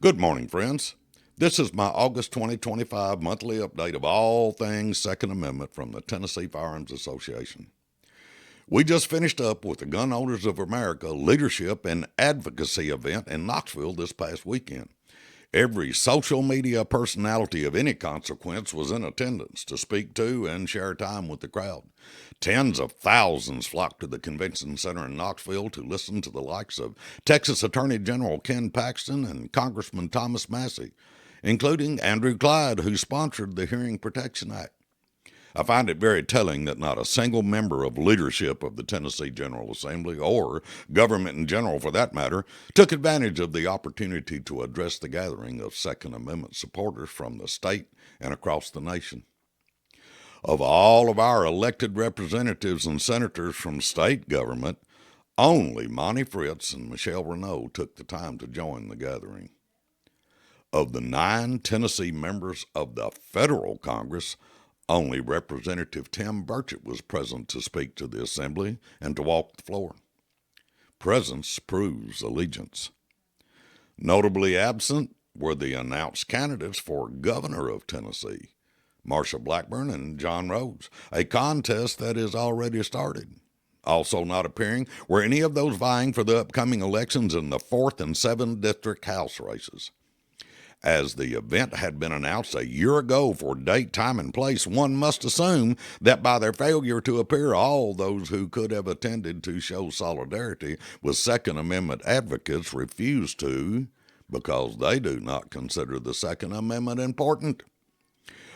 Good morning, friends. This is my August 2025 monthly update of all things Second Amendment from the Tennessee Firearms Association. We just finished up with the Gun Owners of America Leadership and Advocacy event in Knoxville this past weekend. Every social media personality of any consequence was in attendance to speak to and share time with the crowd. Tens of thousands flocked to the convention center in Knoxville to listen to the likes of Texas Attorney General Ken Paxton and Congressman Thomas Massie, including Andrew Clyde, who sponsored the Hearing Protection Act. I find it very telling that not a single member of leadership of the Tennessee General Assembly, or government in general for that matter, took advantage of the opportunity to address the gathering of Second Amendment supporters from the state and across the nation. Of all of our elected representatives and senators from state government, only Monty Fritz and Michelle Renault took the time to join the gathering. Of the 9 Tennessee members of the federal Congress, only Representative Tim Burchett was present to speak to the Assembly and to walk the floor. Presence proves allegiance. Notably absent were the announced candidates for governor of Tennessee, Marsha Blackburn and John Rhodes, a contest that is already started. Also not appearing were any of those vying for the upcoming elections in the 4th and 7th District House races. As the event had been announced a year ago for date, time, and place, one must assume that by their failure to appear, all those who could have attended to show solidarity with Second Amendment advocates refused to, because they do not consider the Second Amendment important.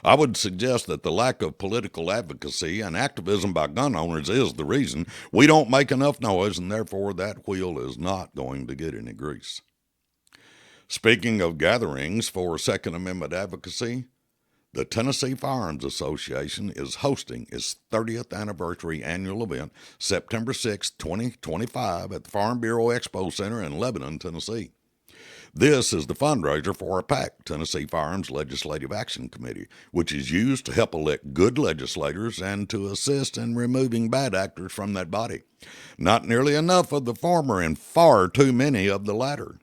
I would suggest that the lack of political advocacy and activism by gun owners is the reason we don't make enough noise, and therefore that wheel is not going to get any grease. Speaking of gatherings for Second Amendment advocacy, the Tennessee Firearms Association is hosting its 30th anniversary annual event September 6, 2025 at the Farm Bureau Expo Center in Lebanon, Tennessee. This is the fundraiser for a PAC, Tennessee Firearms Legislative Action Committee, which is used to help elect good legislators and to assist in removing bad actors from that body. Not nearly enough of the former and far too many of the latter.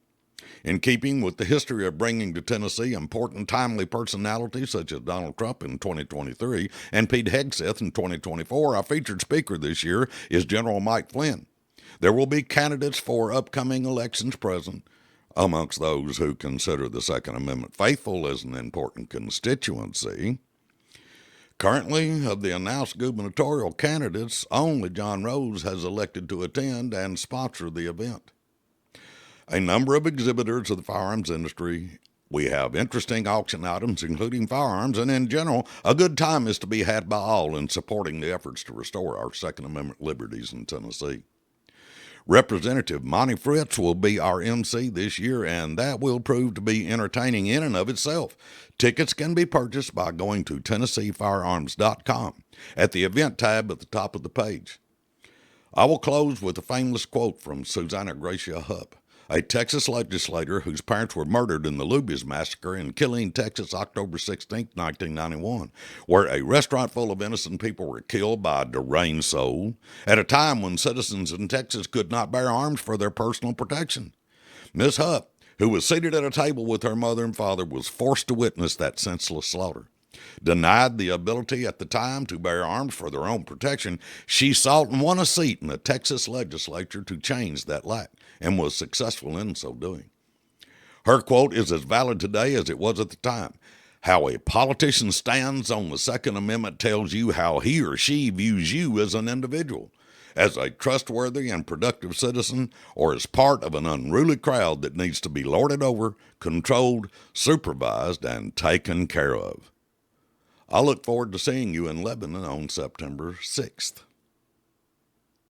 In keeping with the history of bringing to Tennessee important timely personalities such as Donald Trump in 2023 and Pete Hegseth in 2024, our featured speaker this year is General Mike Flynn. There will be candidates for upcoming elections present, amongst those who consider the Second Amendment faithful as an important constituency. Currently, of the announced gubernatorial candidates, only John Rhodes has elected to attend and sponsor the event. A number of exhibitors of the firearms industry. We have interesting auction items, including firearms, and in general, a good time is to be had by all in supporting the efforts to restore our Second Amendment liberties in Tennessee. Representative Monty Fritz will be our MC this year, and that will prove to be entertaining in and of itself. Tickets can be purchased by going to TennesseeFirearms.com at the event tab at the top of the page. I will close with a famous quote from Susanna Gracia Hupp, a Texas legislator whose parents were murdered in the Luby's massacre in Killeen, Texas, October 16, 1991, where a restaurant full of innocent people were killed by a deranged soul at a time when citizens in Texas could not bear arms for their personal protection. Miss Hupp, who was seated at a table with her mother and father, was forced to witness that senseless slaughter. Denied the ability at the time to bear arms for their own protection, she sought and won a seat in the Texas legislature to change that lack, and was successful in so doing. Her quote is as valid today as it was at the time. How a politician stands on the Second Amendment tells you how he or she views you as an individual, as a trustworthy and productive citizen, or as part of an unruly crowd that needs to be lorded over, controlled, supervised, and taken care of. I look forward to seeing you in Lebanon on September 6th.